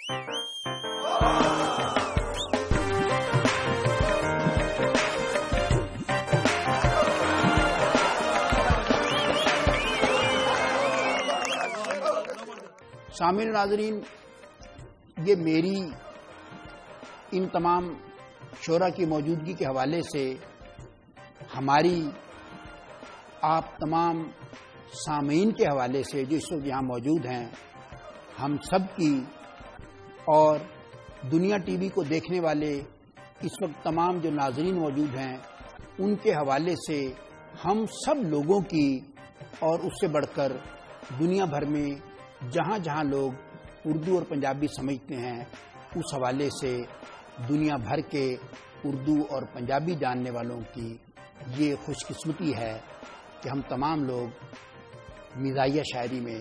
شامل ناظرین، یہ میری ان تمام شعراء کی موجودگی کے حوالے سے ہماری آپ تمام سامعین کے حوالے سے جو اس وقت یہاں موجود ہیں، ہم سب کی اور دنیا ٹی وی کو دیکھنے والے اس وقت تمام جو ناظرین موجود ہیں ان کے حوالے سے ہم سب لوگوں کی اور اس سے بڑھ کر دنیا بھر میں جہاں جہاں لوگ اردو اور پنجابی سمجھتے ہیں اس حوالے سے دنیا بھر کے اردو اور پنجابی جاننے والوں کی یہ خوش قسمتی ہے کہ ہم تمام لوگ مزاحیہ شاعری میں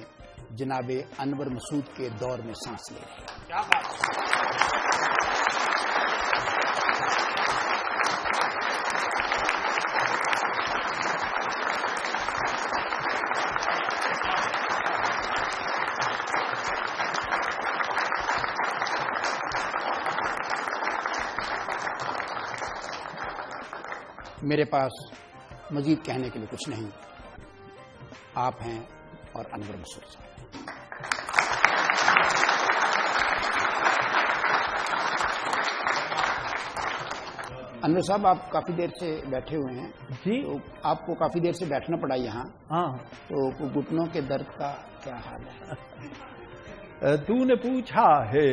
جناب انور مسعود کے دور میں سانس لے رہے ہیں. کیا بات! میرے پاس مزید کہنے کے لیے کچھ نہیں. آپ ہیں اور انور مسعود صاحب. انور صاحب، آپ کافی دیر سے بیٹھے ہوئے ہیں. جی، تو آپ کو کافی دیر سے بیٹھنا پڑا یہاں. ہاں. تو گھٹنوں کے درد کا کیا حال ہے؟ تو نے پوچھا ہے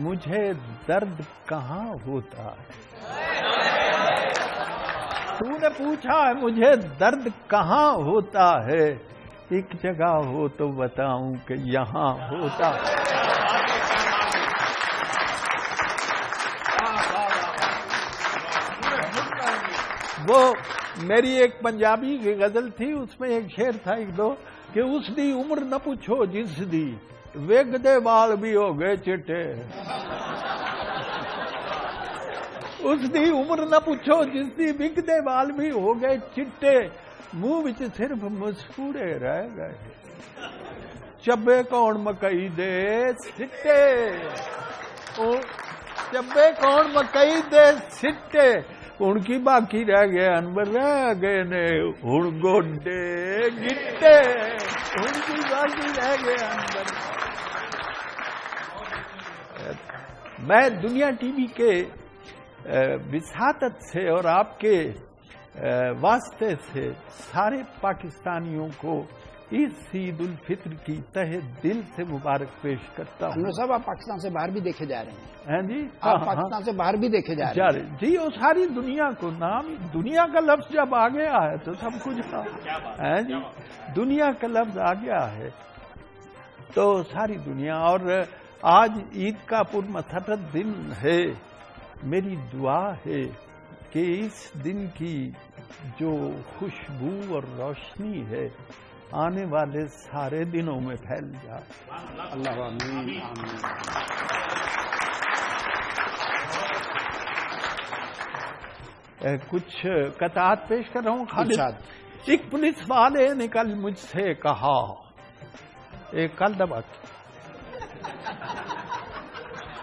مجھے درد کہاں ہوتا ہے، تو نے پوچھا ہے مجھے درد کہاں ہوتا ہے، ایک جگہ ہو تو بتاؤں کہ یہاں ہوتا ہے. وہ میری ایک پنجابی کی غزل تھی، اس میں ایک شعر تھا ایک دو کہ اس دی عمر نہ پوچھو جس دی وگ دے بال بھی ہو گئے چٹے. اس دی عمر نہ پوچھو جس دی وگ دے بال بھی ہو گئے چٹے، منہ وچ صرف مسکورے رہ گئے، چبے کون مکئی دے سٹے، چبے کون مکئی دے سٹے، ان کی باقی رہ گئے انور رہ گئے نے ہن گوڈے گٹے، ان کی باقی رہ گئے انور. میں دنیا ٹی وی کے وساطت سے اور آپ کے واسطے سے سارے پاکستانیوں کو اس عید الفطر کی تہہ دل سے مبارک پیش کرتا ہوں. انور صاحب، آپ پاکستان سے باہر بھی دیکھے جا رہے ہیں. ہیں جی، آپ پاکستان سے باہر بھی دیکھے جا رہے ہیں. جی، وہ ساری دنیا کو نام، دنیا کا لفظ جب آ گیا ہے تو سب کچھ ہے جی. دنیا کا لفظ آ گیا ہے تو ساری دنیا. اور آج عید کا پرمسرت دن ہے. میری دعا ہے کہ اس دن کی جو خوشبو اور روشنی ہے آنے والے سارے دنوں میں پھیل جائے. اللہ آمین آمین. کچھ قطعات پیش کر رہا ہوں خالد. ایک پولیس والے نے کل مجھ سے کہا، ایک کل دبات،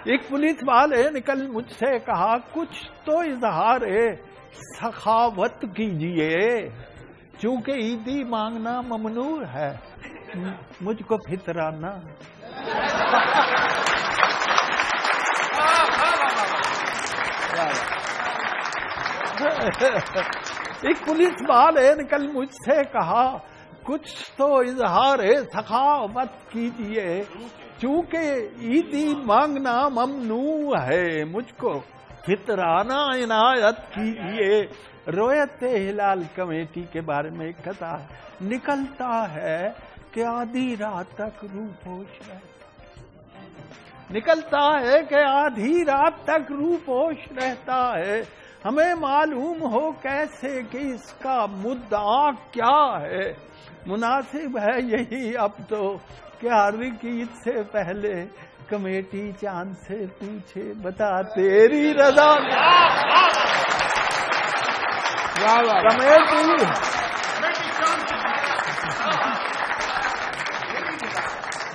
ایک پولیس والے نے کل مجھ سے کہا کچھ تو اظہار سخاوت کیجیے، چونکہ عیدی مانگنا ممنوع ہے، مجھ کو فطرانہ. ایک پولیس والے نے کل مجھ سے کہا کچھ تو اظہار سخاوت کیجیے، چونکہ عیدی مانگنا ممنوع ہے، مجھ کو فطرانہ عنایت کیجیے. رویت ہلال کمیٹی کے بارے میں ایک قطعہ نکلتا ہے کہ آدھی رات تک روپوش رہتا، نکلتا ہے کہ آدھی رات تک روپوش رہتا ہے. ہمیں معلوم ہو کیسے کہ اس کا مدعا کیا ہے. مناسب ہے یہی اب تو کہ ہر عید سے پہلے کمیٹی چاند سے پوچھے بتا تیری رضا. کمیٹی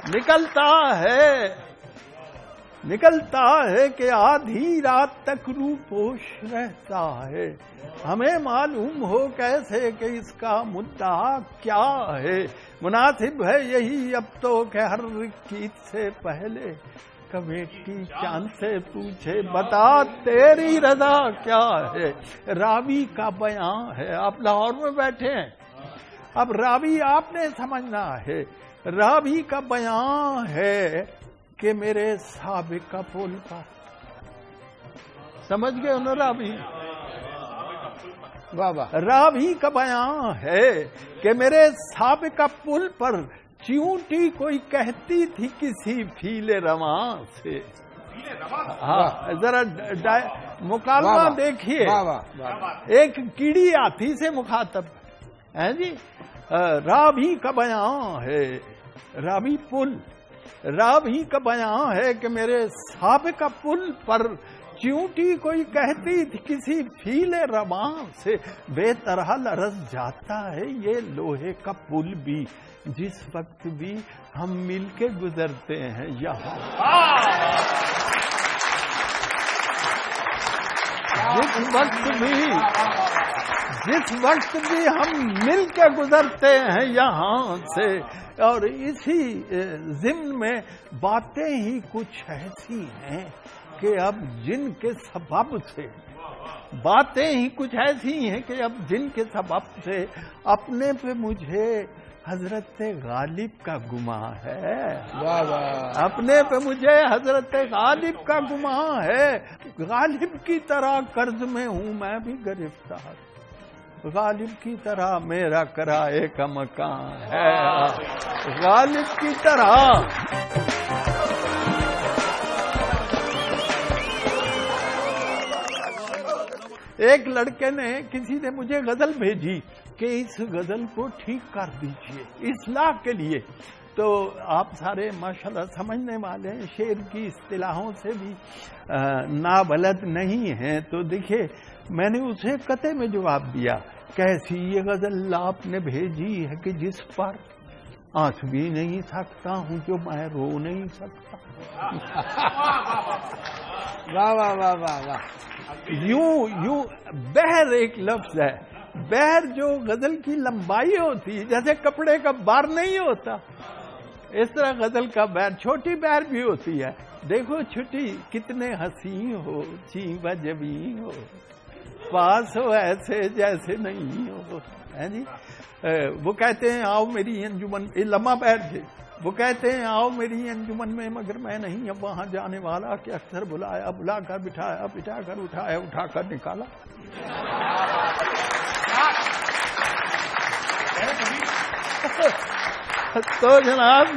نکلتا ہے نکلتا ہے کہ آدھی رات تک روپوش رہتا ہے، ہمیں معلوم ہو کیسے کہ اس کا مدعا کیا ہے۔ مناسب ہے یہی اب تو کہ ہر رکیت سے پہلے کمیٹی چاند سے پوچھے بتا تیری رضا کیا ہے۔ راوی کا بیان ہے، آپ لاہور میں بیٹھے ہیں، اب راوی آپ نے سمجھنا ہے۔ راوی کا بیان ہے کہ میرے سابقہ پل پر، سمجھ گئے انہوں راوی؟ واہ واہ۔ راوی کا بیان ہے کہ میرے سابقہ پل پر چیونٹی کوئی کہتی تھی کسی فیل رواں سے۔ ہاں ذرا مکالمہ دیکھیے، ایک کیڑی ہاتھی سے مخاطب ہے جی۔ راوی کا بیان ہے، راوی پل، راوی کا بیان ہے کہ میرے سابقہ پل پر چیونٹی کوئی کہتی تھی کسی فیل رواں سے، بے طرح لرز جاتا ہے یہ لوہے کا پل بھی جس وقت بھی ہم مل کے گزرتے ہیں یہاں۔ جس وقت بھی ہم مل کے گزرتے ہیں یہاں سے، اور اسی ضمن میں باتیں ہی کچھ ایسی ہیں کہ اب جن کے سبب سے، باتیں ہی کچھ ایسی ہیں کہ اب جن کے سبب سے اپنے پہ مجھے حضرت غالب کا گمان ہے، اپنے پہ مجھے حضرت غالب کا گمان ہے۔ غالب کی طرح قرض میں ہوں میں بھی گرفتار، غالب کی طرح میرا کرائے کا مکان ہے، غالب کی طرح۔ ایک لڑکے نے، کسی نے مجھے غزل بھیجی کہ اس غزل کو ٹھیک کر دیجئے اصلاح کے لیے۔ تو آپ سارے ماشاءاللہ سمجھنے والے ہیں، شعر کی اصطلاحوں سے بھی نابلد نہیں ہیں، تو دیکھیے میں نے اسے قطعے میں جواب دیا، کیسی یہ غزل آپ نے بھیجی ہے کہ جس پر آنکھ بھی نہیں سکتا ہوں جو میں رو نہیں سکتا۔ واہ واہ واہ واہ واہ۔ یوں بہر ایک لفظ ہے، بہر جو غزل کی لمبائی ہوتی، جیسے کپڑے کا بار نہیں ہوتا، اس طرح غزل کا بہر چھوٹی بہر بھی ہوتی ہے۔ دیکھو چھٹی کتنے حسین ہو، چین وجبی ہو، پاس ہو ایسے جیسے نہیں ہو، ہے جی۔ وہ کہتے ہیں آؤ میری انجمن، لمبا بہر تھے، وہ کہتے ہیں آؤ میری انجمن میں مگر میں نہیں اب وہاں جانے والا، کہ اکثر بلایا بلا کر بٹھایا، بٹھا کر اٹھایا، اٹھا کر نکالا۔ تو جناب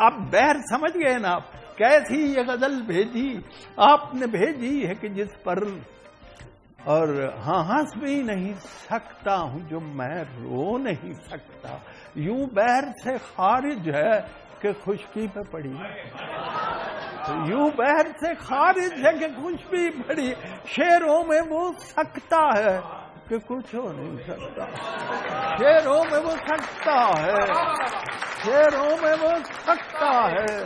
آپ بہر سمجھ گئے نا، آپ کیسی یہ غزل بھیجی آپ نے، بھیجی ہے کہ جس پر اور ہاں ہنس بھی نہیں سکتا ہوں جو میں رو نہیں سکتا، یوں بہر سے خارج ہے کہ خشکی پہ پڑی، یوں بہر سے خارج ہے کہ خشکی پڑی، شعروں میں وہ سکتا ہے کہ کچھ ہو نہیں سکتا، شعروں میں وہ سکتا ہے، شعروں میں وہ سکتا ہے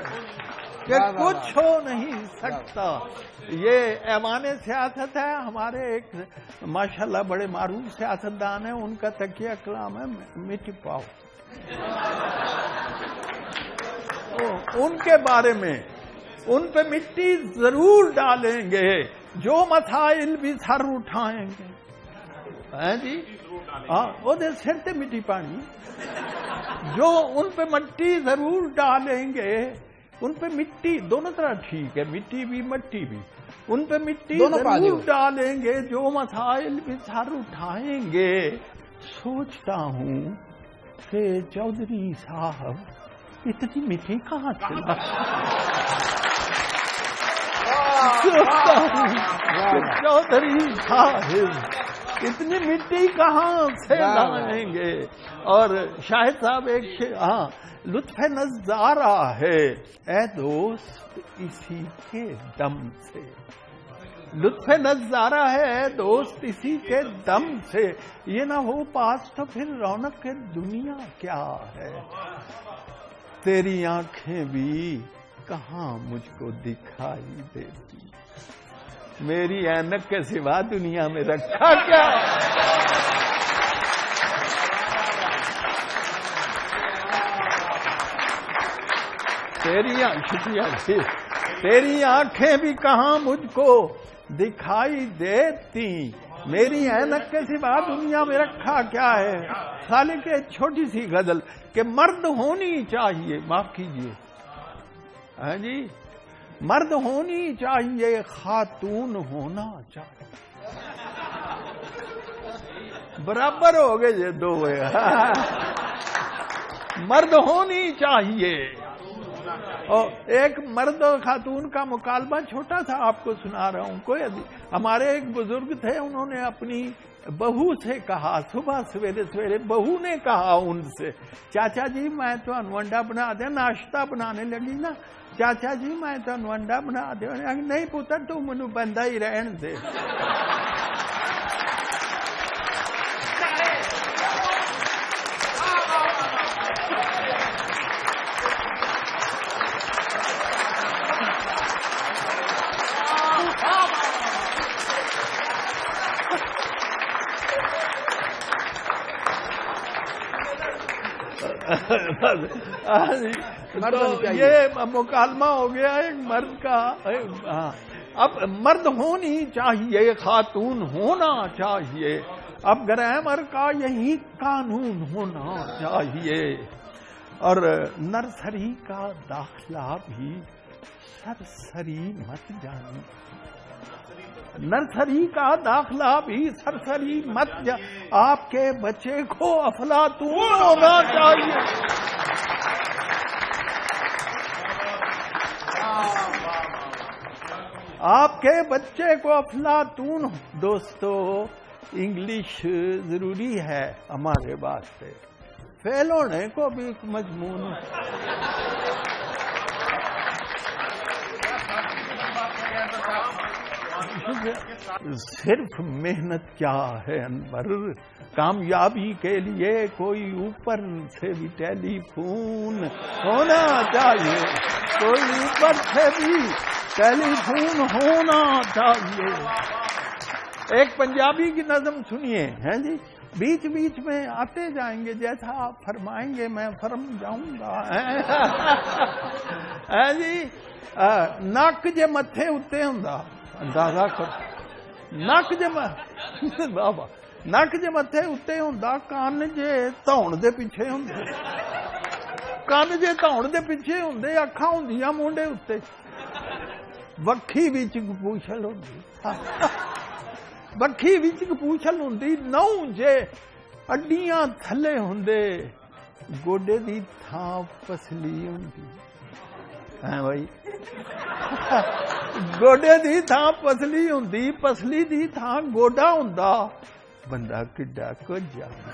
کہ کچھ ہو نہیں سکتا۔ یہ ایوان سیاست ہے، ہمارے ایک ماشاءاللہ بڑے معروف سیاستدان ہیں، ان کا تکیہ کلام ہے مٹی پاؤ۔ ان کے بارے میں ان پہ مٹی ضرور ڈالیں گے جو مسائل بھی سر اٹھائیں گے، جی ہاں وہ سر تے مٹی پانی، جو ان پہ مٹی ضرور ڈالیں گے، ان پہ مٹی دونوں طرح ٹھیک ہے، مٹی بھی مٹی بھی، ان پہ مٹی ضرور ڈالیں گے جو مسائل بھی سر اٹھائیں گے۔ سوچتا ہوں کہ چودھری صاحب اتنی مٹی کہاں سے سوچتا ہوں کہ چودھری صاحب اتنی مٹی کہاں سے لائیں گے۔ اور شاہد صاحب ایک ہاں لطف نظارہ ہے اے دوست اسی کے دم سے، لطف نظارہ ہے اے دوست اسی کے دم سے، یہ نہ ہو پاس تو پھر رونق دنیا کیا ہے، تیری آنکھیں بھی کہاں مجھ کو دکھائی دیتی، میری اینک کے سوا دنیا میں رکھا کیا؟ تیری آنکھیں بھی کہاں مجھ کو دکھائی دیتی، میری اینک کے سوا دنیا میں رکھا کیا ہے؟ خالق ایک چھوٹی سی غزل کہ مرد ہونی چاہیے، معاف کیجیے ہاں جی، مرد ہونی چاہیے، خاتون ہونا چاہیے، برابر ہو گئے یہ دو مرد ہونی چاہیے۔ اور ایک مرد اور خاتون کا مکالمہ چھوٹا تھا، آپ کو سنا رہا ہوں۔ کوئی ہمارے ایک بزرگ تھے، انہوں نے اپنی بہو سے کہا، صبح سویرے سویرے بہو نے کہا ان سے، چاچا جی میں تو انڈا بنا دیں، ناشتہ بنانے لگی نا، چاچا جی میں تو انڈا بنا دیں، نہیں پتر تو مینوں بندہ ہی رہن دے۔ تو یہ مکالمہ ہو گیا ایک مرد کا۔ اب مرد ہونی چاہیے، خاتون ہونا چاہیے، اب گرامر کا یہی قانون ہونا چاہیے، اور نرسری کا داخلہ بھی سرسری مت جانی، نرسری کا داخلہ بھی سرسری مت آپ کے بچے کو افلاطون ہونا چاہیے۔ آپ کے بچے کو افلاطون، دوستو انگلش ضروری ہے ہمارے واسطے، فیل ہونے کو بھی مضمون صرف محنت کیا ہے انور، کامیابی کے لیے کوئی اوپر سے بھی ٹیلی فون ہونا چاہیے، کوئی اوپر سے بھی ٹیلی فون ہونا چاہیے۔ ایک پنجابی کی نظم سنیے ہیں جی، بیچ بیچ میں آتے جائیں گے، جیسا آپ فرمائیں گے میں فرم جاؤں گا جی۔ نک جے متھے اتے ہوندا، اندازہ کر، نک جے متھے اتے ہوندا، کان جے دھون دے پیچھے ہوندے، کان جے دھون دے پیچھے ہوندے، اکھاں ہوندیاں مونڈے اتے، وکھی وچ پوچھل ہوندی، وکھی وچ پوچھل ہوندی، نو جے اڈیاں تھلے ہوندے، گوڈے دی تھاں پسلی ہوندی، ہاں بھائی گوڈے دی تھاں پسلی ہوندی، پسلی دی تھاں گوڈا ہوندا، بندہ کڈا کچھ جاندا۔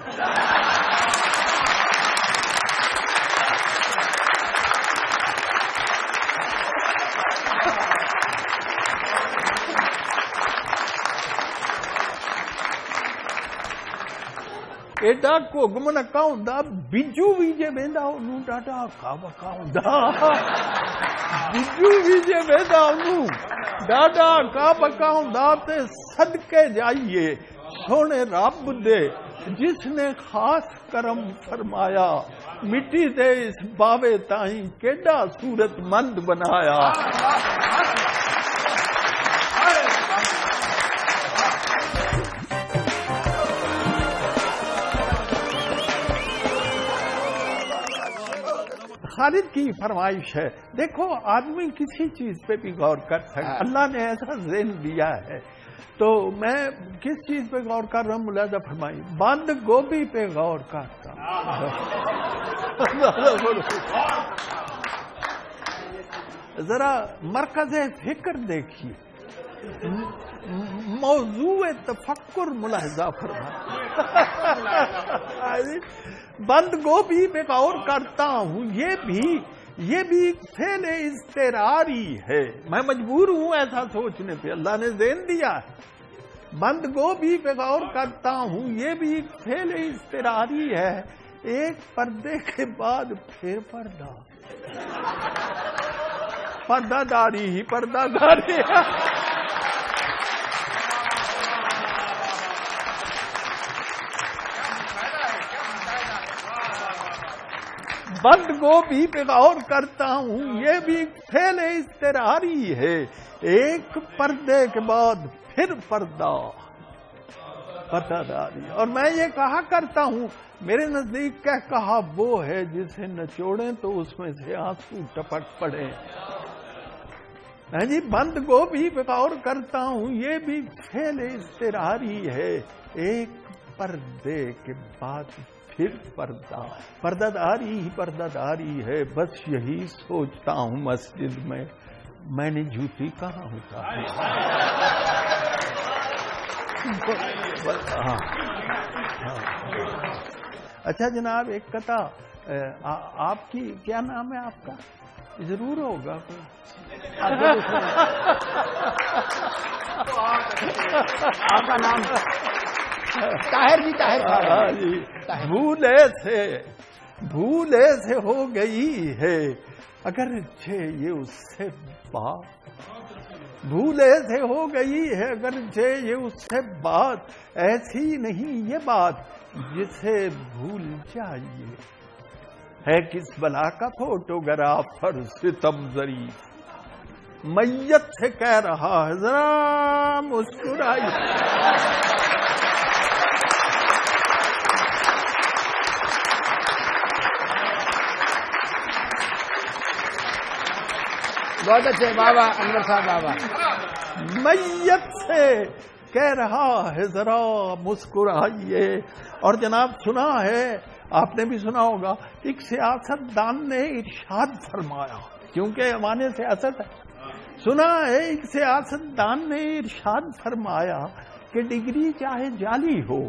ایڈا گھگ منکا ہوندا، بجو بھی جے ویندا اونوں ڈاڈا ہکا بکا ہوندا، بجو بھی جے ویندا اونوں ڈاڈا ہکا بکا ہوندا۔ تے صدقے جائیے سونے رب دے جس نے خاص کرم فرمایا، مٹی دے اس باوے تائیں کیڈا صورت مند بنایا۔ خالد کی فرمائش ہے، دیکھو آدمی کسی چیز پہ بھی غور کر سکتا، اللہ نے ایسا ذہن دیا ہے، تو میں کس چیز پہ غور کر رہا ہوں ملاحظہ فرمائی، بند گوبھی پہ غور کرتا ذرا مرکز فکر دیکھیے، موضوع تفکر ملاحظہ فرمائے، بند گوبھی پہ غور کرتا ہوں، یہ بھی فعل اضطراری ہے، میں مجبور ہوں ایسا سوچنے پہ، اللہ نے ذہن دیا ہے۔ بند گوبھی پہ غور کرتا ہوں، یہ بھی فعل اضطراری ہے، ایک پردے کے بعد پھر پردہ، پردہ داری ہی پردہ داری ہے. بند گوبھی پہ غور کرتا ہوں، یہ بھی فعل اضطراری ہے. ایک پردے کے بعد پھر پردہ داری. اور میں یہ کہا کرتا ہوں، میرے نزدیک کہا وہ ہے جسے نچوڑیں تو اس میں سے آنسو ٹپک پڑے. جی بند گوبھی پہ غور کرتا ہوں، یہ بھی فعل اضطراری ہے. ایک پردے کے بعد پھر پردہ داری ہی پردہ داری ہے. بس یہی سوچتا ہوں مسجد میں نے جوتی کہاں اتاری. اچھا جناب، ایک قطع آپ کی کیا نام ہے آپ کا؟ ضرور ہوگا آپ کا نام طاہر جی. طاہر جی. بھولے سے ہو گئی ہے اگرچہ یہ اس سے بات، بھولے سے ہو گئی ہے اگرچہ یہ اس سے بات، ایسی نہیں یہ بات جسے بھول جائیے. ہے کس بلا کا فوٹوگرافر ستم ظریف، میت سے کہہ رہا ہے ذرا مسکرائیے. بہت اچھے بابا انور صاحب. بابا میت سے کہہ رہا ہے ذرا مسکرائیے. اور جناب سنا ہے، آپ نے بھی سنا ہوگا، ایک سیاستدان نے ارشاد فرمایا، کیونکہ ہمارے سیاست ہے. سنا ہے ایک سیاستدان نے ارشاد فرمایا کہ ڈگری چاہے جعلی ہو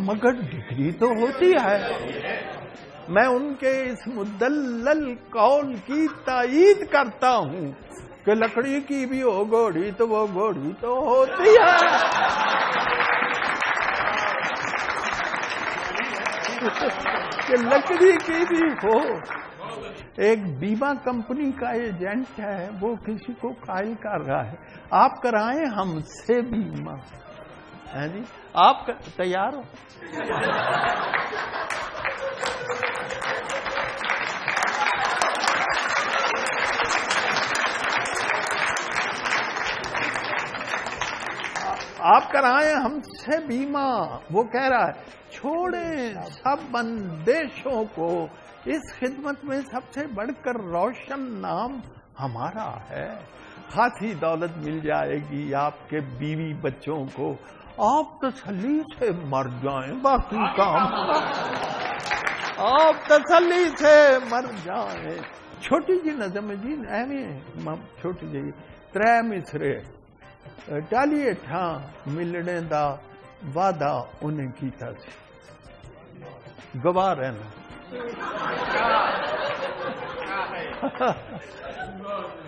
مگر ڈگری تو ہوتی ہے. میں ان کے اس مدلل قول کی تائید کرتا ہوں کہ لکڑی کی بھی ہو گھوڑی تو وہ گھوڑی تو ہوتی ہے. کہ لکڑی کی بھی ہو. ایک بیمہ کمپنی کا ایجنٹ ہے، وہ کسی کو قائل کر رہا ہے آپ کرائیں ہم سے بیمہ. جی آپ تیار ہو؟ آپ کرائیں ہم سے بیمہ. وہ کہہ رہا ہے چھوڑیں سب اندیشوں کو، اس خدمت میں سب سے بڑھ کر روشن نام ہمارا ہے. خاصی دولت مل جائے گی آپ کے بیوی بچوں کو، آپ تسلی سے مر جائیں، باقی کام آپ تسلی سے مر جائیں. چھوٹی جی نظم جی ایویں چھوٹی جی ترے مصرے. ٹالیے ٹھاں ملنے دا وعدہ انہیں کیتا سی، گواہ رہنا.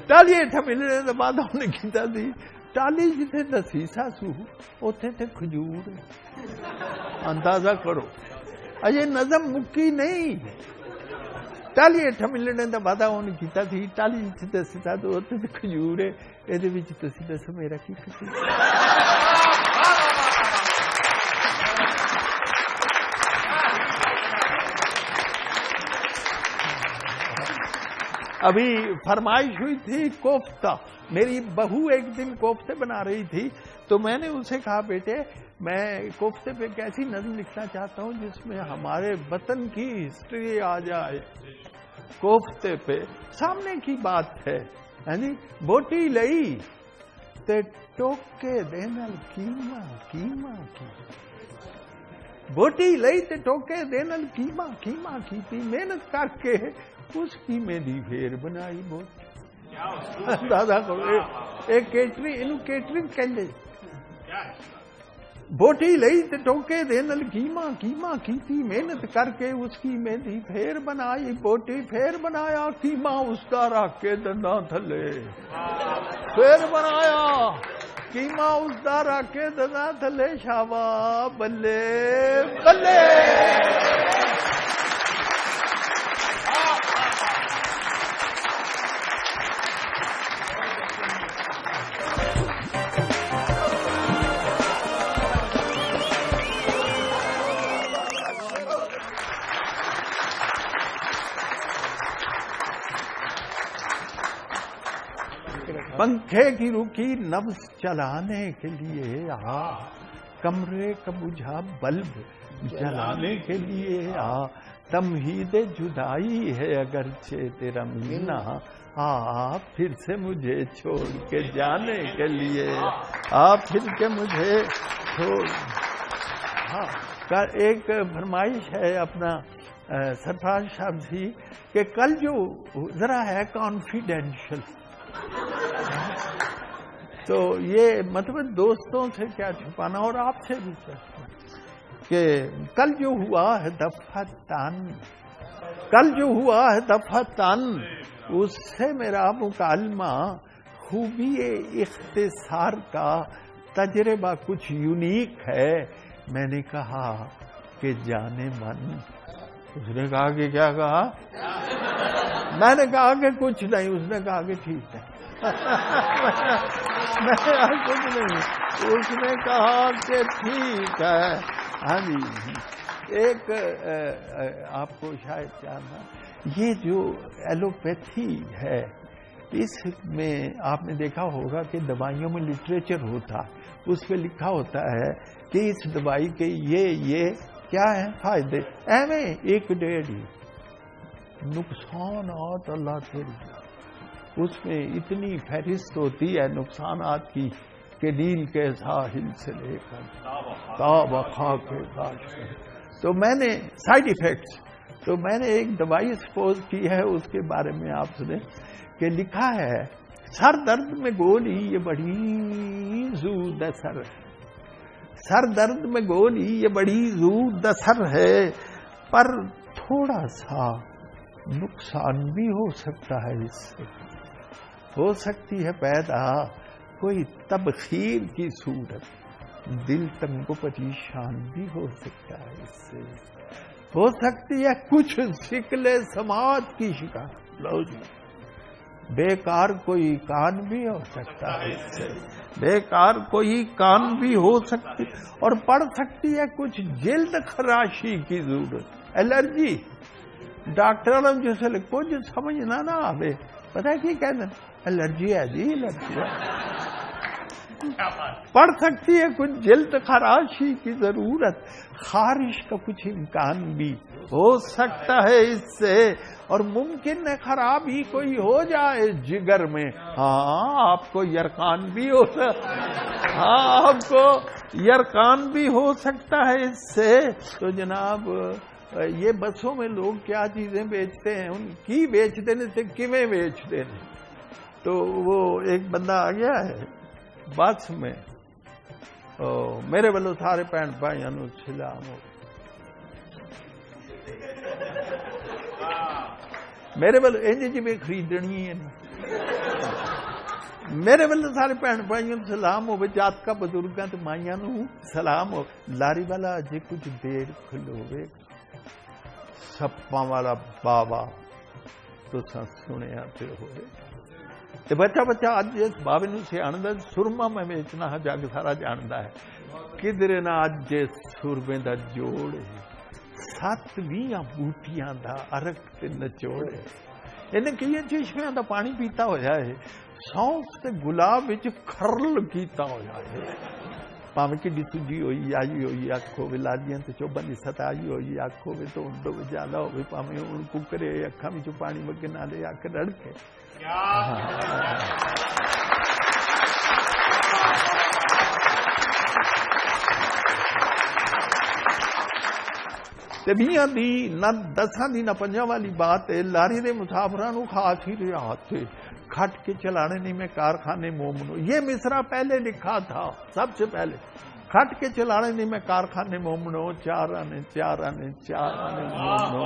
ٹالیے ٹھاں ملنے دا وعدہ انہیں کیتا سی. ٹالی جتنے دسیسا سو اتنے تے کھجور. اندازہ کرو اجے نظم مکی نہیں. ٹالی ہیٹھ ملنے دا وعدہ انہیں کیتا سی، ٹالی جتنے دسیسا تو اتنے تے کھجور ہے. یہ تسی دسو میرا کی قصور؟ ابھی فرمائش ہوئی تھی کوفتہ. میری بہو ایک دن کوفتے بنا رہی تھی تو میں نے اسے کہا بیٹے میں کوفتے پہ ایک ایسی نظم لکھنا چاہتا ہوں جس میں ہمارے وطن کی ہسٹری آ جائے. کوفتے پہ سامنے کی بات ہے. بوٹی لئی تے ٹوکے دینل کیما کیما کی. بوٹی لئی تے ٹوکے دینل کیما کیما کی تھی. محنت کر کے اس کی میں دی پھیر بنائی. بہت دادا کیٹرنگ کہندے بوٹی لئی تے ٹوکے دینل کیما کیما کیتی. محنت کر کے اس کی میں دی پھیر بنائی. بوٹی پھیر بنایا کیما اس کا رکھ کے دنداں تھلے. پھیر بنایا کیما اس کا رکھ کے دنداں تھلے. شابا بلے بلے. پنکھے کی رکی نبض چلانے کے لیے آ، کمرے کا بجھا بلب جلانے کے لیے آ، تمہید جدائی ہے اگرچہ تیرا ملنا، آ پھر سے مجھے چھوڑ کے جانے کے لیے، آ پھر کے مجھے چھوڑ. ہاں ایک فرمائش ہے اپنا سرفراز صاحب جی کہ کل جو ذرا ہے کانفیڈینشل، تو یہ مطلب دوستوں سے کیا چھپانا اور آپ سے بھی چھپانا، کہ کل جو ہوا ہے دفعتاً، کل جو ہوا ہے دفعتاً، اس سے میرا مکالمہ خوبی اختصار کا تجربہ کچھ یونیک ہے. میں نے کہا کہ جانے من، اس نے کہا کہ کیا کہا؟ میں نے کہا کہ کچھ نہیں. اس نے کہا کہ ٹھیک ہے. میں نے کہا کچھ نہیں. اس نے کہا کہ ٹھیک ہے. ہاں جی. ایک آپ کو شاید جاننا، یہ جو ایلوپیتھی ہے اس میں آپ نے دیکھا ہوگا کہ دوائیوں میں لٹریچر ہوتا، اس پہ لکھا ہوتا ہے کہ اس دوائی کے یہ کیا ہے فائدے، ایویں ایک ڈیڑھ ہی نقصانات اللہ تیری، اس میں اتنی فہرست ہوتی ہے نقصانات کی کہ نیل کے ساحل سے لے کر تابخا کے کاش. تو میں نے سائیڈ ایفیکٹس، تو میں نے ایک دوائی سپوز کی ہے، اس کے بارے میں آپ سنیں کہ لکھا ہے سر درد میں گولی یہ بڑی زود اثر ہے، سر درد میں گولی یہ بڑی زود اثر ہے، پر تھوڑا سا نقصان بھی ہو سکتا ہے، اس سے ہو سکتی ہے پیدا کوئی تبخیر کی صورت، دل تنگ و پریشان بھی ہو سکتا ہے، اس سے ہو سکتی ہے کچھ شکل سماعت کی شکایت، لو جی بیکار کوئی کان بھی ہو سکتا ہے، اس سے بیکار کوئی کان بھی ہو سکتی، اور پڑ سکتی ہے کچھ جلد خراشی کی ضرورت، الرجی. ڈاکٹر جسے کچھ سمجھنا نہ آئے، پتہ ہے کی کہنا الرجی ہے جی، الرجی ہے. پڑ سکتی ہے کچھ جلد خراشی کی ضرورت، خارش کا کچھ امکان بھی ہو سکتا ہے اس سے، اور ممکن ہے خرابی کوئی ہو جائے جگر میں. ہاں آپ کو یرقان بھی ہو سکتا، ہاں آپ کو یرقان بھی ہو سکتا ہے اس سے. تو جناب یہ بسوں میں لوگ کیا چیزیں بیچتے ہیں، ان کی بیچ دینے سے کیویں بیچ دینے. تو وہ ایک بندہ آ گیا ہے بس میں، میرے والوں سارے بھن بھائیاں نوں سلام ہو، میرے والوں انج جی خریدنی ہے، میرے والوں سارے بھن بھائیوں نوں سلام ہو، جاتکا بزرگاں تے مائیاں نوں سلام ہو. لاری والا اجے کچھ دیر کھلوے، سپاں والا بابا تساں سنیا تے ہوئے. تے بچہ بچہ اج اس بابے نوں سیاںدا سرما میں ویچنا جگ سارا جاندا ہے، کدھر نہ اج سرمے دا جوڑ ہے، 7 بوٹیاں دا ارک تے نچوڑ ہے. انہیں کئی چشمیاں دا پانی پیتا ہویا ہے، سونف تے گلاب وچ کھرل کیتا ہویا ہے. پاویں کڈی سجی ہوئی آئی ہوئی اکھ ہوے، لالیاں تے چوبن دی ستائی ہوئی اکھ ہوے، تو اندو جالا ہوے، پاویں ہن ککرے اکھاں وچوں پانی وگے نالے اکھ رڑکے. میاں دی نہ 10 دی نہ 5 والی بات ہے، لاری دے مسافراں نوں خاص ہی رعایت ہے. کھٹ کے چلانے نہیں میں کارخانے مومنو، یہ مصرع پہلے لکھا تھا سب سے پہلے. کھٹ کے چلانے نہیں میں کارخانے مومنو، 4 آنے 4 آنے 4 آنے مومنو.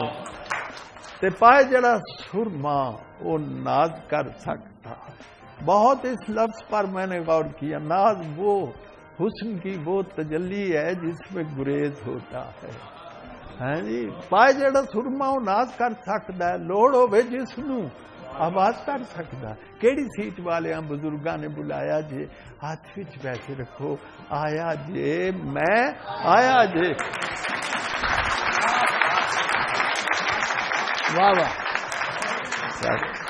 تے پائے جڑا سرما وہ ناز کر سکتا. بہت اس لفظ پر میں نے غور کیا. ناز وہ حسن کی وہ تجلی ہے جس میں گریز ہوتا ہے. ہاں جی، پائے جڑا سرما وہ ناز کر سکتا ہے، لوڑ ہوے جس نوں آواز کر سکتا. کیڑی سیٹ والے بزرگاں نے بلایا جے، ہاتھ وچ پیسے رکھو، آیا جے میں آیا جے. واہ واہ.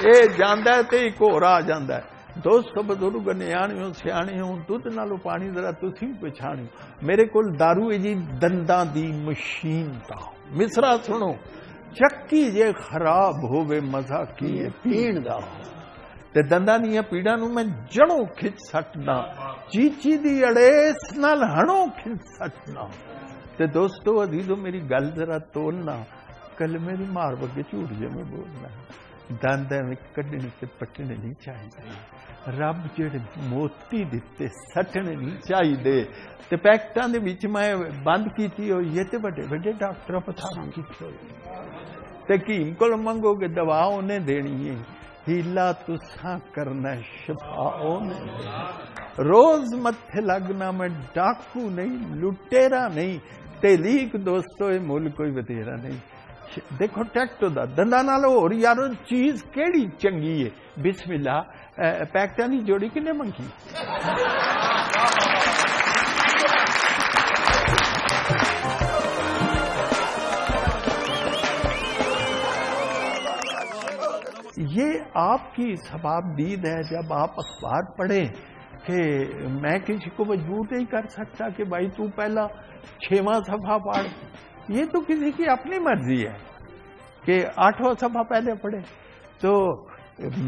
اے جاندا ہے تے ایک ہور آ جاندا ہے. دوستو بزرگ نیانیوں سیانیوں دودھ نالو پانی ذرا تسی پچھانیو میرے کول دارو جی دنداں دی مشین تا مصرا سنو چکی جے خراب ہووے مزہ کیے پین دا تے دنداں دی پیڑاں نو میں جڑوں کھچ سٹنا چیچی دی اڑیس نال ہنوں کھچ سٹنا تے دوستو عزیزو میری گل ذرا تولنا کل میری مار بگے جھوٹ جے میں بولنا دنداں میں کڈنے تے پٹنے نہیں چاہیے رب جڑے موتی دتے سٹنے نہیں چاہیے تے پیکٹاں دے وچ میں بند کیتی ہوئی ہے تے بڑے بڑے ڈاکٹر پتہ کیتی ہوئی تے کیم کول منگو گے دوا انہیں دینی ہے ہیلا تساں کرنا شفا انہیں روز متھے لگنا میں ڈاکو نہیں لٹیرا نہیں تے لیک دوستو اے ملک کوئی وتیرا نہیں دیکھو ٹیکٹو دا دندا نال ہور یارو چیز کیڑی چنگی ہے بسم اللہ پیکٹاں دی جوڑی کنے منگی یہ آپ کی ثواب دید ہے جب آپ اخبار پڑھیں کہ میں کسی کو مجبور نہیں کر سکتا کہ بھائی تو پہلا 6واں صفحہ پڑھ یہ تو کسی کی اپنی مرضی ہے کہ 8واں صفحہ پہلے پڑھے تو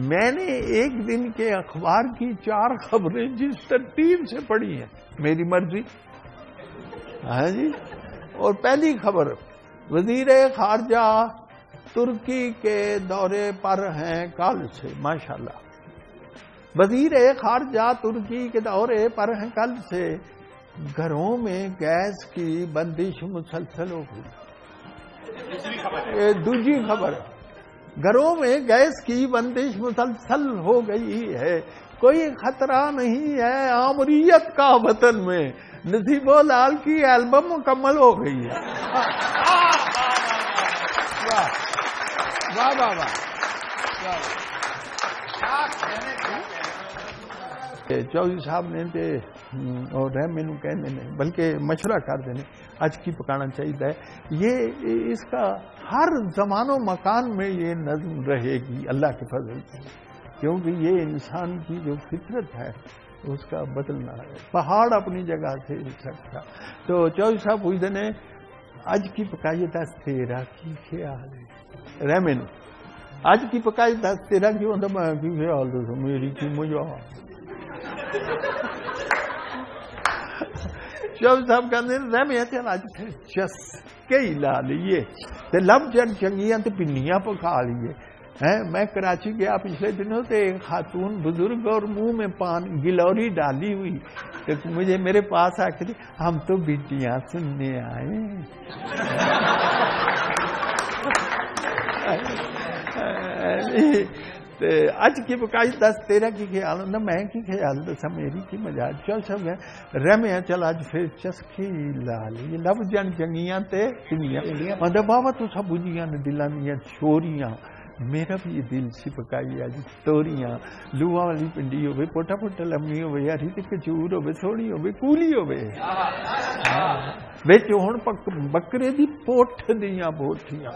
میں نے ایک دن کے اخبار کی 4 خبریں جس ترتیب سے پڑھی ہیں میری مرضی ہاں جی اور پہلی خبر وزیر خارجہ ترکی کے دورے پر ہیں کل سے ماشاءاللہ وزیر خارجہ ترکی کے دورے پر ہیں کل سے گھروں میں گیس کی بندش مسلسل ہو گئی دوسری خبر گھروں میں گیس کی بندش مسلسل ہو گئی ہے کوئی خطرہ نہیں ہے آمریت کا وطن میں نصیب و لال کی البم مکمل ہو گئی ہے واہ واہ واہ چودھری صاحب نے تے اور مینو کہنے نے بلکہ مشورہ کر دینے اج کی پکانا چاہیے یہ اس کا ہر زمان و مکان میں یہ نظم رہے گی اللہ کے فضل سے کیونکہ یہ انسان کی جو فطرت ہے اس کا بدلنا ہے پہاڑ اپنی جگہ سے سکتا تو چودھری صاحب پوچھتے نے اج کی پکائی دس تیرا کی خیال ہے رحمن اج کی پکائی دس تیرا کی ہوتا میں کی خیال دو میری کی مجھے چودھری صاحب کہتے ہیں رحمن چل اج پھر چس کئی لا لیے تے لب جڑ چنگیاں تے پنیاں پکا لیے میں کراچی گیا پچھلے دنوں تے ایک خاتون بزرگ اور منہ میں پان گلوری ڈالی ہوئی تو مجھے میرے پاس آ کے ہم تو بیٹیاں سننے آئے اج کی پکائی دس تیرا کی خیال نہ میں کی خیال دسا میری کی مزاج چل سب رحمیا چل اج پھر چسکی لال یہ لب جن چنگیاں تے پنیاں بابا تو سب بجیاں نے دلاں دیاں چھوریاں میرا بھی یہ دل سی پکائی آج توریاں لوہاں والی پنڈی ہوئے پوٹا پوٹا لمبی ہوئے ہری تے کچور ہوئے سونی ہوئے کولی ہوئے بچ ہن بکرے دی پوٹھ دیاں بوٹیاں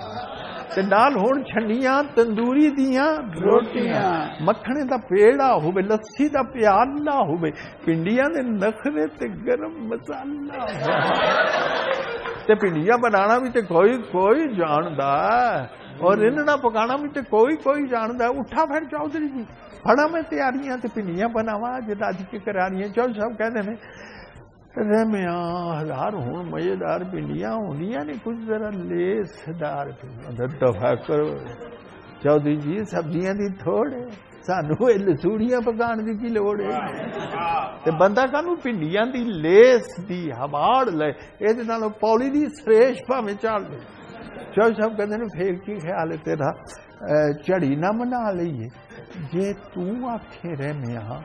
تے نال ہن چھنڈیاں تندوری دیاں روٹیاں مکھنے دا پیڑا ہوئے لسی دا پیالہ ہوئے پنڈیاں دے نخرے تے گرم مسالہ تے پنڈیاں بنانا بھی تے کوئی جاندا اور انہاں پکانا بھی تے کوئی جاندا ہے اٹھا پھر چودھری جی پھڑا میں تیاریاں تے پنڈیاں بناواں جے اج کے کرانیاں چودھری صاحب کہندے نے رحمیاں ہزار ہون مزیدار پنڈیاں ہوندیاں نے کچھ ذرا لیسدار دفعہ کرو چودھری جی سبزیاں دی تھوڑے سانو لسوڑیاں پکان دی کی لوڑ ہے تے بندہ کانوں پنڈیاں دی لیس دی ہواڑ لے اے دے نال پولی دی سریش بھاویں چال لے چودھری صاحب کہتے ہیں پھر کی خیال ہے تیرا چڑی نہ بنا لئیے جے تو آکھے رحمیاں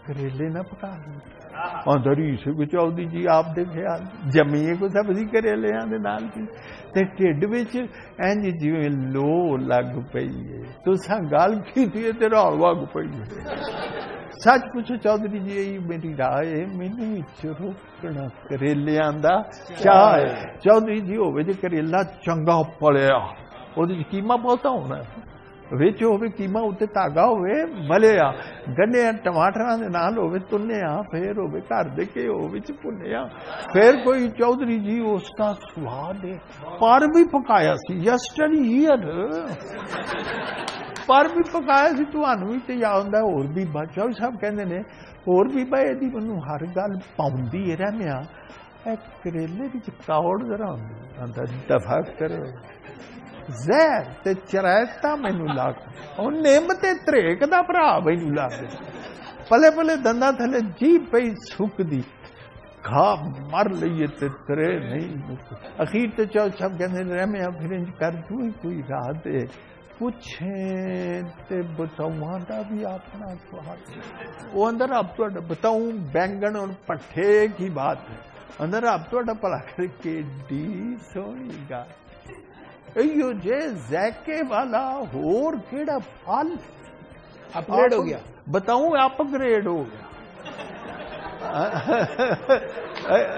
کریلے نہ پکا لیں دری سے کو چودھری جی آپ دے خیال جمیے کو سبزی کریلے دے نال کی تے ٹھڈ وچ انج جویں لو لگ پئی ہے تساں گل کیتی تے رال وگ پئی ہے سچ پوچھو چودھری جی میری رائے مینوں وچ روکنا کریلیاں دا چاہ چودھری جی ہوے جے کریلا چنگا پڑیا او دی قیمت بہت ہونا وچ ہوے قیمہ اتنے دھاگا ہوے ملیا گنڈیا ٹماٹراں دے نال ہوے تنیا پھر ہوے گھر دے کے ہو وچ بھنیا پھر کوئی چودھری جی اس کا سواد ہے پر بھی پکایا سی یسٹرڈے ایئر پر بھی پکایا سی تانوں بھی تے یاد ہوندا ہور بھی بادشاہ صاحب کہندے نے ہور بھی بھائی دی مینوں ہر گل پاؤندی ہے رہنیا اے کریلے وچ کاوڑ ذرا ہوندی دفع کرو زہر تے چرائتا مینوں لا کے او نعمت تریک دا بھرا مینوں لا کے پلے پلے دندا تھلے جی پئی سکدی کھا مر لئیے تے ترے نہیں اخیر تے چاو سب کہندے رہ میں پھر انج کر دوں کوئی راہ دے پوچھیں تے بتاؤں دا بھی اپنا سواد وہ اندر اب تو بتاؤں بینگن اور پٹھے کی بات ہے اندر اب تو بھلا کر کے ڈی سونی گا ایو جے ذائقے والا ہور کیڑا پھل اپ گریڈ ہو گیا بتاؤں اپ گریڈ ہو گیا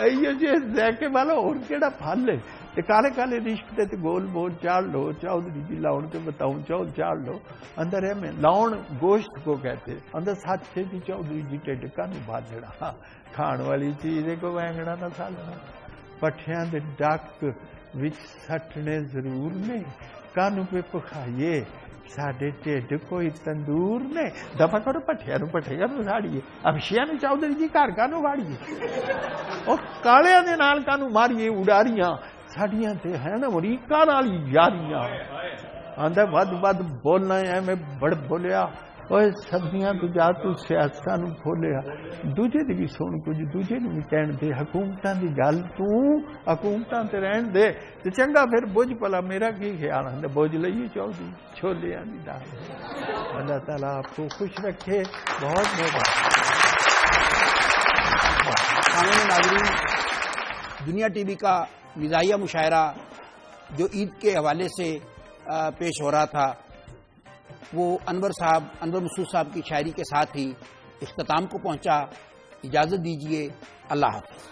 ایو جے ذائقے والا ہور کیڑا پھل ہے تے کالے کالے رشک تے گول بول چاڑ لو چودھری جی لاؤن تے بتاؤں چول چاڑ لو اندر ہے میں لاؤن گوشت کو کہتے اندر ساتھ سے جی چودھری جی ٹیڈ کا نہیں بھاجڑا کھان والی چیز کو وینگڑا نہ سالنا پٹھیاں دے ڈک وچ سٹنے ضرور نے کانوں پہ پکھائیے ساڈے ٹھڈ کوئی تندور نے دفع کرو پٹھیاں نو ساڑیے ابشیاں نو چودھری جی گھر کانوں واڑیے او کالیاں دے نال کانوں ماریے اڈاریاں ساڈیاں تے ہیں نا امریکہ نال یاریاں آندا ود ود بولنا ہے میں بڑ بولیا اوے سبزیاں تو جا تو سیاستاں نو کھولیا دوجے دی بھی سن کچھ دوجے نو بھی کہن دے حکومتاں دی گل تو حکومتاں تے رہن دے تے چنگا پھر بوجھ پلا میرا کی خیال ہے بوجھ لئیے چودھری چھولیاں دی دال اللہ تعالیٰ آپ کو خوش رکھے بہت ناظرین دنیا ٹی وی کا مزاحیہ مشاعرہ جو عید کے حوالے سے پیش ہو رہا تھا وہ انور مسعود صاحب کی شاعری کے ساتھ ہی اختتام کو پہنچا. اجازت دیجیے. اللہ حافظ.